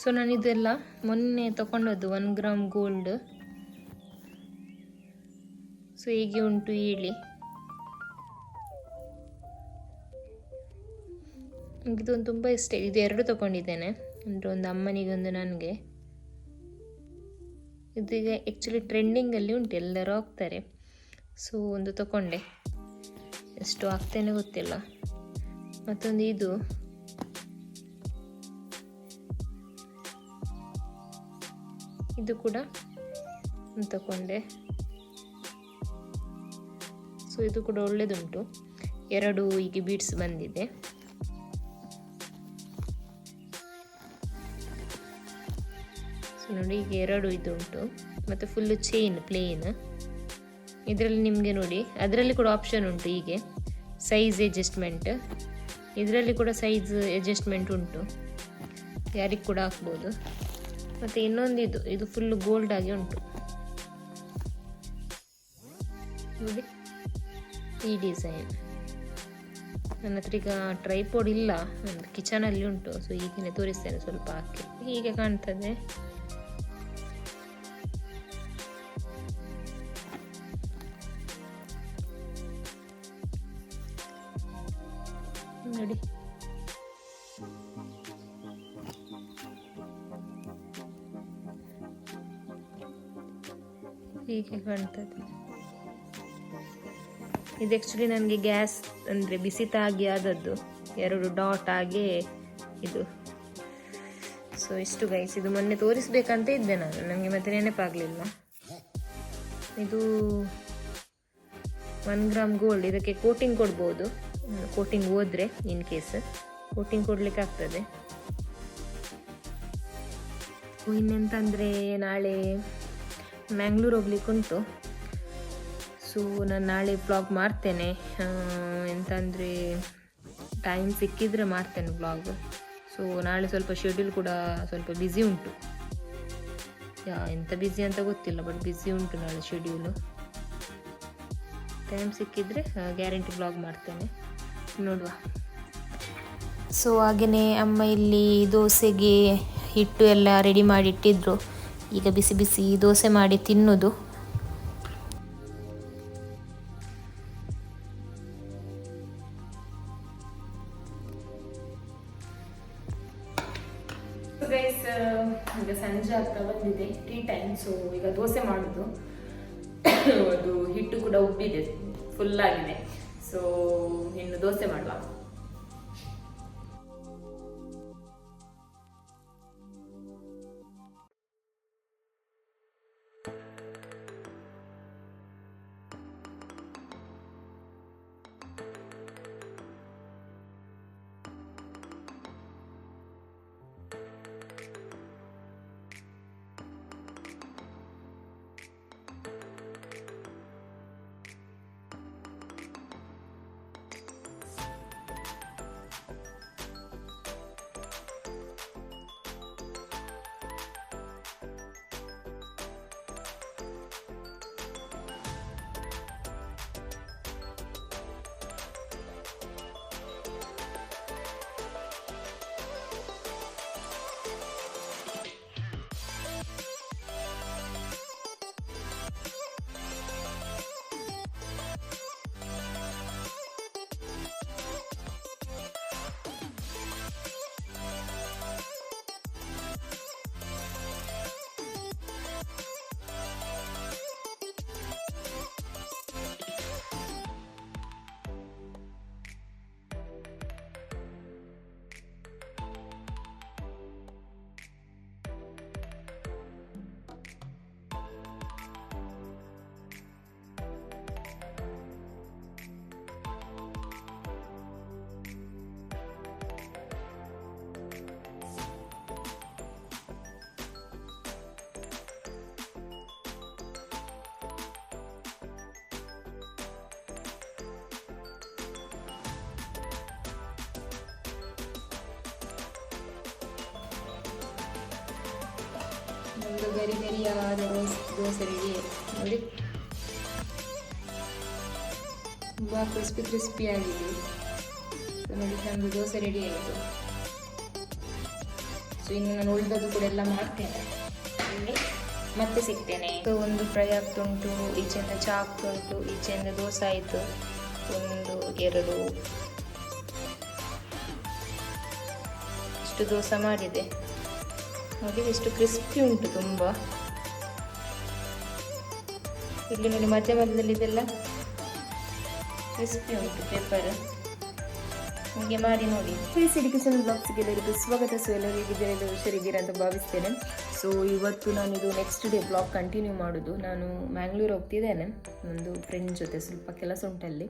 So ನಾನಿದೆಲ್ಲ ಮೊನ್ನೆ ತಗೊಂಡದ್ದು 1 gram gold. So ಹೀಗೆ ಉಂಟು ಇಳಿ. ಇದೊಂದು ತುಂಬ ಇಷ್ಟ. ಇದು 2 ತಗೊಂಡಿದ್ದೇನೆ, ಅಂದರೆ ಒಂದು ಅಮ್ಮನಿಗೆ ಒಂದು ನನಗೆ. ಇದೀಗ ಆ್ಯಕ್ಚುಲಿ ಟ್ರೆಂಡಿಂಗಲ್ಲಿ ಉಂಟು, ಎಲ್ಲರೂ ಹಾಕ್ತಾರೆ. ಸೊ ಒಂದು ತಗೊಂಡೆ, ಎಷ್ಟು ಹಾಕ್ತೇನೆ ಗೊತ್ತಿಲ್ಲ. ಮತ್ತೊಂದು ಇದು ಕೂಡ ತಗೊಂಡೆ. ಸೊ ಇದು ಕೂಡ ಒಳ್ಳೆದುಂಟು. 2 ಹೀಗೆ ಬೀಡ್ಸ್ ಬಂದಿದೆ. ಸೊ ನೋಡಿ, ಈಗ 2 ಇದು ಉಂಟು. ಮತ್ತು ಫುಲ್ಲು ಚೈನ್ ಪ್ಲೇನ್. ಇದರಲ್ಲಿ ನಿಮಗೆ ನೋಡಿ, ಅದರಲ್ಲಿ ಕೂಡ ಆಪ್ಷನ್ ಉಂಟು ಹೀಗೆ ಸೈಜ್ ಅಡ್ಜಸ್ಟ್ಮೆಂಟ್. ಇದರಲ್ಲಿ ಕೂಡ ಸೈಜ್ ಅಡ್ಜಸ್ಟ್ಮೆಂಟ್ ಉಂಟು, ಯಾರಿಗೆ ಕೂಡ ಹಾಕ್ಬೋದು. ಮತ್ತು ಇನ್ನೊಂದು ಇದು ಫುಲ್ಲು ಗೋಲ್ಡ್ ಆಗಿ ಉಂಟು ನೋಡಿ, ಈ ಡಿಸೈನ್. ನನ್ನ ಹತ್ರ ಈಗ ಟ್ರೈಪೋಡ್ ಇಲ್ಲ, ಒಂದು ಕಿಚನಲ್ಲಿ ಉಂಟು. ಸೊ ಈಗಲೇ ತೋರಿಸ್ತೇನೆ, ಸ್ವಲ್ಪ ಹಾಕಿ. ಹೀಗೆ ಕಾಣ್ತದೆ. ನೋಡಿ, ಹೀಗೆ ಕಾಣ್ತದೆ. ಇದು ಆ್ಯಕ್ಚುಲಿ ನನಗೆ ಗ್ಯಾಸ್ ಅಂದರೆ ಬಿಸಿ ತಾಗಿ ಆದದ್ದು, 2 ಡಾಟ್ ಆಗಿ ಇದು. ಸೊ ಇಷ್ಟು ಗೈಸ್. ಇದು ಮೊನ್ನೆ ತೋರಿಸ್ಬೇಕಂತ ಇದ್ದೆ ನಾನು, ನನಗೆ ಮತ್ತೆ ನೆನಪಾಗಲಿಲ್ಲ. ಇದು 1 ಗ್ರಾಮ್ ಗೋಲ್ಡ್. ಇದಕ್ಕೆ ಕೋಟಿಂಗ್ ಕೊಡ್ಬೋದು, ಕೋಟಿಂಗ್ ಹೋದರೆ ಇನ್ ಕೇಸ್ ಕೋಟಿಂಗ್ ಕೊಡ್ಲಿಕ್ಕೆ ಆಗ್ತದೆ. ಇನ್ನೆಂತಂದರೆ ನಾಳೆ ಮ್ಯಾಂಗ್ಳೂರ್ ಹೋಗ್ಲಿಕ್ಕೆ ಉಂಟು. ಸೊ ನಾನು ನಾಳೆ ವ್ಲಾಗ್ ಮಾಡ್ತೇನೆ. ಎಂತಂದರೆ ಟೈಮ್ ಸಿಕ್ಕಿದರೆ ಮಾಡ್ತೇನೆ ವ್ಲಾಗ್. ಸೊ ನಾಳೆ ಸ್ವಲ್ಪ ಶೆಡ್ಯೂಲ್ ಕೂಡ ಸ್ವಲ್ಪ ಬ್ಯುಸಿ ಉಂಟು. ಎಂತ ಬ್ಯುಸಿ ಅಂತ ಗೊತ್ತಿಲ್ಲ, ಬಟ್ ಬ್ಯುಸಿ ಉಂಟು ನಾಳೆ ಶೆಡ್ಯೂಲು. ಟೈಮ್ ಸಿಕ್ಕಿದರೆ ಗ್ಯಾರಂಟಿ ವ್ಲಾಗ್ ಮಾಡ್ತೇನೆ, ನೋಡುವ. ಸೊ ಹಾಗೆಯೇ ಅಮ್ಮ ಇಲ್ಲಿ ದೋಸೆಗೆ ಹಿಟ್ಟು ಎಲ್ಲ ರೆಡಿ ಮಾಡಿ ಇಟ್ಟಿದ್ರು. ಈಗ ಬಿಸಿ ಬಿಸಿ ದೋಸೆ ಮಾಡಿ ತಿನ್ನೋದು. ಗೈಸ್, ಈಗ ಸಂಜೆ ಆಗ್ತಾ ಬಂದಿದೆ, ಟೀ ಟೈಮ್. ಸೊ ಈಗ ದೋಸೆ ಮಾಡೋದು. ಅದು ಹಿಟ್ಟು ಕೂಡ ಉಬ್ಬಿದೆ, ಫುಲ್ ಆಗಿದೆ. ಸೊ ಇನ್ನು ದೋಸೆ ಮಾಡುವ. ಒಂದು ಗರಿ ಗರಿಯಾದ ದೋಸೆ ರೆಡಿ ನೋಡಿ, ತುಂಬ ಕ್ರಿಸ್ಪಿ ಆಗಿದೆ. ಸೊ ನೋಡಿ, ನಮ್ಮದು ದೋಸೆ ರೆಡಿ ಆಯಿತು. ಸೊ ಇನ್ನು ನಾನು ಉಳಿದದ್ದು ಕೂಡ ಎಲ್ಲ ಮಾಡ್ತೇನೆ. ಇಲ್ಲಿ ಮತ್ತೆ ಸಿಗ್ತೇನೆ. ಒಂದು ಫ್ರೈ ಆಗ್ತುಂಟು, ಈಚೆಯಿಂದ ಚಹಾ ಆಗ್ತುಂಟು, ಈಚೆಯಿಂದ ದೋಸೆ ಆಯಿತು. 1 2 ಇಷ್ಟು ದೋಸೆ ಮಾಡಿದೆ ನೋಡಿ. ಎಷ್ಟು ಕ್ರಿಸ್ಪಿ ಉಂಟು ತುಂಬ. ಇಲ್ಲಿ ನೋಡಿ ಮಧ್ಯದಲ್ಲಿ ಇದೆಲ್ಲ ಕ್ರಿಸ್ಪಿ ಉಂಟು ಪೇಪರ್. ಹೀಗೆ ಮಾಡಿ ನೋಡಿ. ಸಿಡಿ ಕಿಚನ್ ಬ್ಲಾಗ್ಸ್ಗೆ ಎಲ್ಲರಿಗೂ ಸ್ವಾಗತ. ಸೊ ಎಲ್ಲರೂ ಹೇಗಿದ್ದೀರಾ, ಎಲ್ಲರೂ ಹುಷಾರಿದ್ದೀರಾ ಅಂತ ಭಾವಿಸ್ತೇನೆ. ಸೊ ಇವತ್ತು ನಾನಿದು ನೆಕ್ಸ್ಟ್ ಡೇ ಬ್ಲಾಗ್ ಕಂಟಿನ್ಯೂ ಮಾಡೋದು. ನಾನು ಮ್ಯಾಂಗ್ಳೂರ್ ಹೋಗ್ತಿದ್ದೇನೆ ಒಂದು ಫ್ರೆಂಡ್ ಜೊತೆ, ಸ್ವಲ್ಪ ಕೆಲಸ ಉಂಟಲ್ಲಿ.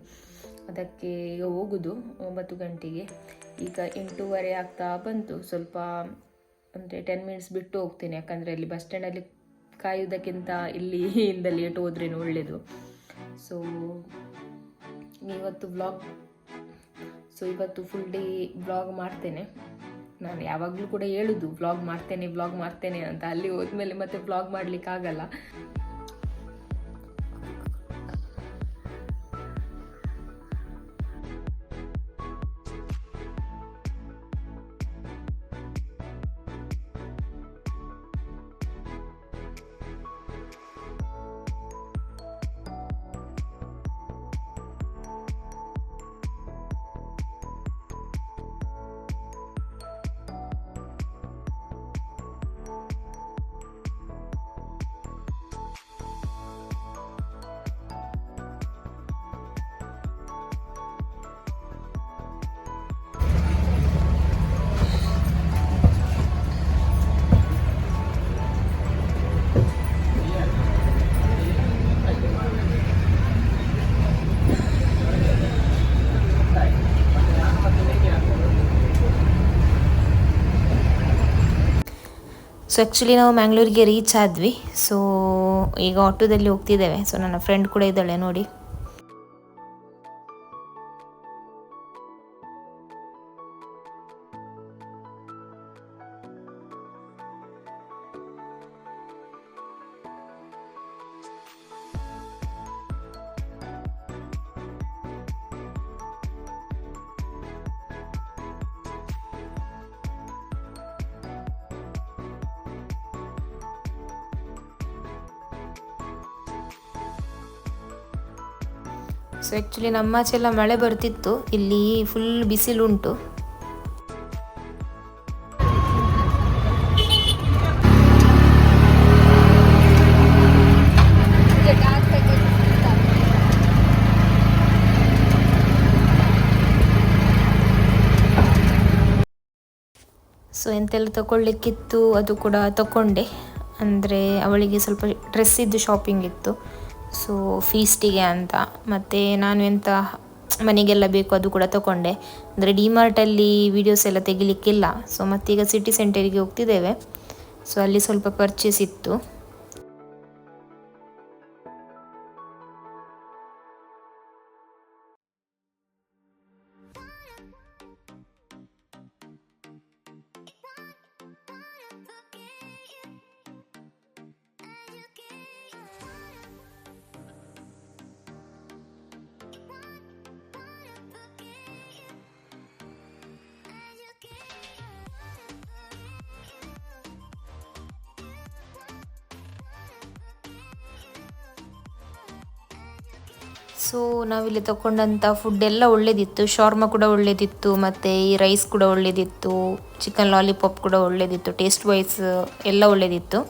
ಅದಕ್ಕೆ ಈಗ ಹೋಗೋದು 9 ಗಂಟೆಗೆ. ಈಗ 8:15 ಆಗ್ತಾ ಬಂತು. ಸ್ವಲ್ಪ ಅಂದರೆ 10 ಮಿನಿಟ್ಸ್ ಬಿಟ್ಟು ಹೋಗ್ತೇನೆ, ಯಾಕಂದರೆ ಅಲ್ಲಿ ಬಸ್ ಸ್ಟ್ಯಾಂಡಲ್ಲಿ ಕಾಯುವುದಕ್ಕಿಂತ ಇಲ್ಲಿಂದ ಲೇಟ್ ಹೋದ್ರೇನು ಒಳ್ಳೆಯದು. ಸೊ ಇವತ್ತು ಫುಲ್ ಡೇ ವ್ಲಾಗ್ ಮಾಡ್ತೇನೆ. ನಾನು ಯಾವಾಗಲೂ ಕೂಡ ಹೇಳೋದು ವ್ಲಾಗ್ ಮಾಡ್ತೇನೆ ಅಂತ. ಅಲ್ಲಿ ಹೋದ್ಮೇಲೆ ಮತ್ತೆ ವ್ಲಾಗ್ ಮಾಡಲಿಕ್ಕಾಗಲ್ಲ. ಸೊ ಆ್ಯಕ್ಚುಲಿ ನಾವು ಮ್ಯಾಂಗ್ಳೂರಿಗೆ ರೀಚ್ ಆದ್ವಿ. ಸೊ ಈಗ ಆಟೋದಲ್ಲಿ ಹೋಗ್ತಿದ್ದೇವೆ. ಸೊ ನನ್ನ ಫ್ರೆಂಡ್ ಕೂಡ ಇದ್ದಾಳೆ ನೋಡಿ. ಸೊ ಆ್ಯಕ್ಚುಲಿ ನಮ್ಮಾಚೆಲ್ಲ ಮಳೆ ಬರ್ತಿತ್ತು, ಇಲ್ಲಿ ಫುಲ್ ಬಿಸಿಲುಂಟು. ಸೊ ಎಂತೆಲ್ಲ ತಗೊಳ್ಳಿಕ್ಕಿತ್ತು ಅದು ಕೂಡ ತಗೊಂಡೆ. ಅಂದರೆ ಅವಳಿಗೆ ಸ್ವಲ್ಪ ಡ್ರೆಸ್ ಇದ್ದು ಶಾಪಿಂಗ್ ಇತ್ತು, ಸೊ ಫೀಸ್ಟಿಗೆ ಅಂತ. ಮತ್ತು ನಾನು ಎಂತ ಮನೆಗೆಲ್ಲ ಬೇಕು ಅದು ಕೂಡ ತಗೊಂಡೆ. ಅಂದರೆ ಡಿಮಾರ್ಟಲ್ಲಿ ವೀಡಿಯೋಸ್ ಎಲ್ಲ ತೆಗಿಲಿಕ್ಕಿಲ್ಲ. ಸೊ ಮತ್ತೀಗ ಸಿಟಿ ಸೆಂಟರಿಗೆ ಹೋಗ್ತಿದ್ದೇವೆ. ಸೊ ಅಲ್ಲಿ ಸ್ವಲ್ಪ ಪರ್ಚೇಸ್ ಇತ್ತು. ಸೊ ನಾವಿಲ್ಲಿ ತಗೊಂಡಂಥ ಫುಡ್ ಎಲ್ಲ ಒಳ್ಳೆದಿತ್ತು. ಶಾರ್ಮಾ ಕೂಡ ಒಳ್ಳೆದಿತ್ತು, ಮತ್ತು ಈ ರೈಸ್ ಕೂಡ ಒಳ್ಳೆದಿತ್ತು, ಚಿಕನ್ ಲಾಲಿಪಾಪ್ ಕೂಡ ಒಳ್ಳೆದಿತ್ತು. ಟೇಸ್ಟ್ ವೈಸ್ ಎಲ್ಲ ಒಳ್ಳೆದಿತ್ತು.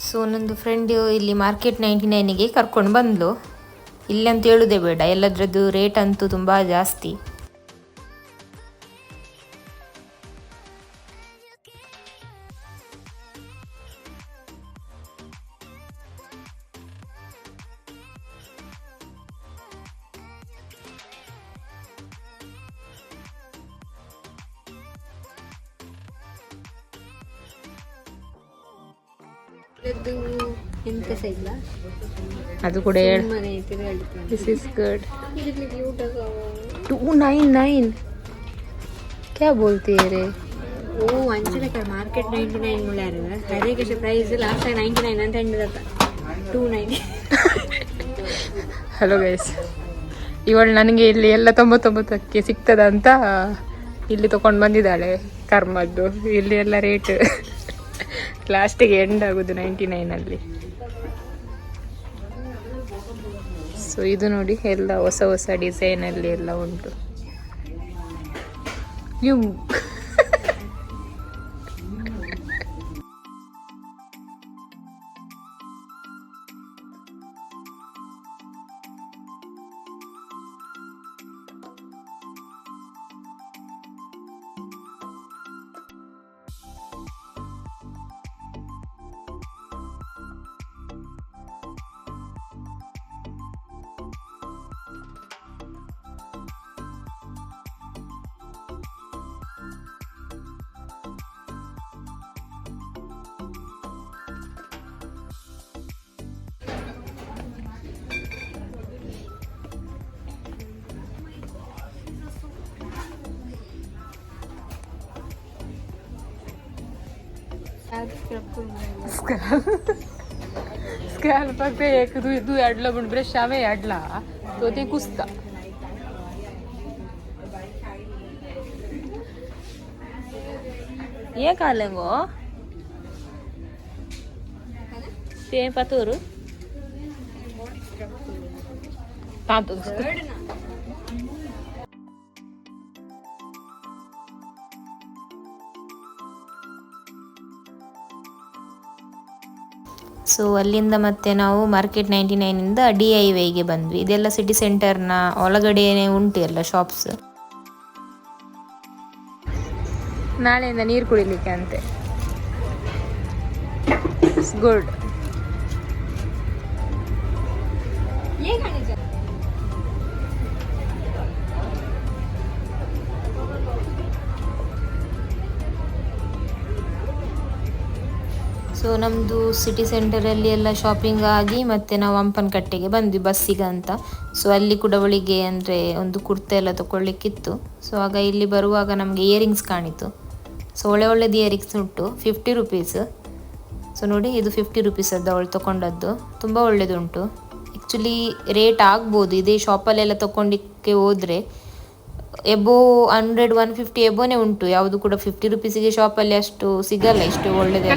ಸೊ ನನ್ನದು ಫ್ರೆಂಡ್ ಇಲ್ಲಿ ಮಾರ್ಕೆಟ್ 99ಗೆ ಕರ್ಕೊಂಡು ಬಂದಳು. ಇಲ್ಲಂತ ಹೇಳೋದೇ ಬೇಡ, ಎಲ್ಲದ್ರದ್ದು ರೇಟ್ ಅಂತೂ ತುಂಬ ಜಾಸ್ತಿ. ಎಂತ ಸಹ ಇಲ್ಲ, ಅದು ಕೂಡ ಸುಮ್ಮನೆ ತಿರುಗಾಡ್ತಾನೆ. This is good. कितने क्यूट है वो। 299 क्या बोलती है रे. ಓ ಅಂಚನೆ ಕಡೆ ಮಾರ್ಕೆಟ್ 99 ಮುಳ್ಳ್ಯಾರ ಹರೇಕೇಶ ಪ್ರೈಸ್ ಲಾಸ್ಟ್ 99 ಅಂತ ಹೇಳಿದತ್ತ 290. ಹಲೋ ಗೈಸ್, ಇವಳು ನನಗೆ ಇಲ್ಲಿ ಎಲ್ಲ 99ಕ್ಕೆ ಸಿಗ್ತದ ಅಂತ ಇಲ್ಲಿ ತಗೊಂಡು ಬಂದಿದ್ದಾಳೆ. ಕರ್ಮದ್ದು ಇಲ್ಲಿ ಎಲ್ಲ ರೇಟ್ ಲಾಸ್ಟಿಗೆ ಎಂಡ್ ಆಗೋದು 99ಅಲ್ಲಿ. ಸೊ ಇದು ನೋಡಿ ಎಲ್ಲ ಹೊಸ ಹೊಸ ಡಿಸೈನಲ್ಲಿ ಎಲ್ಲ ಉಂಟು. ನೀವು स्कैल्प पे एक दू एडला बन ब्रश आवे एडला तो ते कुस्ता ये कालेंगो ते पतोरु tanto. ಸೊ ಅಲ್ಲಿಂದ ಮತ್ತೆ ನಾವು ಮಾರ್ಕೆಟ್ 99ಇಂದ DIYಗೆ ಬಂದ್ವಿ. ಇದೆಲ್ಲ ಸಿಟಿ ಸೆಂಟರ್ನ ಒಳಗಡೆನೇ ಉಂಟು ಎಲ್ಲ ಶಾಪ್ಸ್. ನಾಳೆಯಿಂದ ನೀರು ಕುಡಿಲಿಕ್ಕೆ ಅಂತೆ. It's good. ಸೊ ನಮ್ಮದು ಸಿಟಿ ಸೆಂಟರಲ್ಲಿ ಎಲ್ಲ ಶಾಪಿಂಗ್ ಆಗಿ ಮತ್ತು ನಾವು ಹಂಪನಕಟ್ಟೆಗೆ ಬಂದ್ವಿ ಬಸ್ಸಿಗೆ ಅಂತ. ಸೊ ಅಲ್ಲಿ ಕೂಡ ಅವಳಿಗೆ ಅಂದರೆ ಒಂದು ಕುರ್ತೆ ಎಲ್ಲ ತೊಗೊಳ್ಳಿಕ್ಕಿತ್ತು. ಸೊ ಆಗ ಇಲ್ಲಿ ಬರುವಾಗ ನಮಗೆ ಇಯರಿಂಗ್ಸ್ ಕಾಣಿತು. ಸೊ ಒಳ್ಳೆದು ಇಯರಿಂಗ್ಸ್ ಉಂಟು 50 ರುಪೀಸ್. ಸೊ ನೋಡಿ ಇದು 50 ರುಪೀಸ್ ಅದು ಅವಳು ತೊಗೊಂಡದ್ದು, ತುಂಬ ಒಳ್ಳೆಯದುಂಟು. ಆ್ಯಕ್ಚುಲಿ ರೇಟ್ ಆಗ್ಬೋದು ಇದೇ ಶಾಪಲ್ಲೆಲ್ಲ ತೊಗೊಂಡಿಕ್ಕೆ ಹೋದರೆ ಎಬೋ 100-150 ಎಬೋನೇ ಉಂಟು. ಯಾವುದು ಕೂಡ 50 ರುಪೀಸಿಗೆ ಶಾಪಲ್ಲಿ ಅಷ್ಟು ಸಿಗಲ್ಲ ಇಷ್ಟು ಒಳ್ಳೆದೆಲ್ಲ.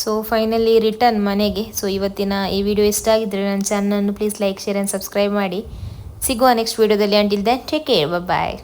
ಸೊ ಫೈನಲಿ ರಿಟರ್ನ್ ಮನೆಗೆ. ಸೊ ಇವತ್ತಿನ ಈ ವಿಡಿಯೋ ಇಷ್ಟ ಆಗಿದ್ರೆ ನನ್ನ ಚಾನಲನ್ನು please like, share and subscribe ಮಾಡಿ. ಸಿಗುವ ನೆಕ್ಸ್ಟ್ ವಿಡಿಯೋದಲ್ಲಿ. ಅಂಟಿಲ್ ದೆನ್ ಟೇಕ್ ಕೇರ್, ಬಾಯ್.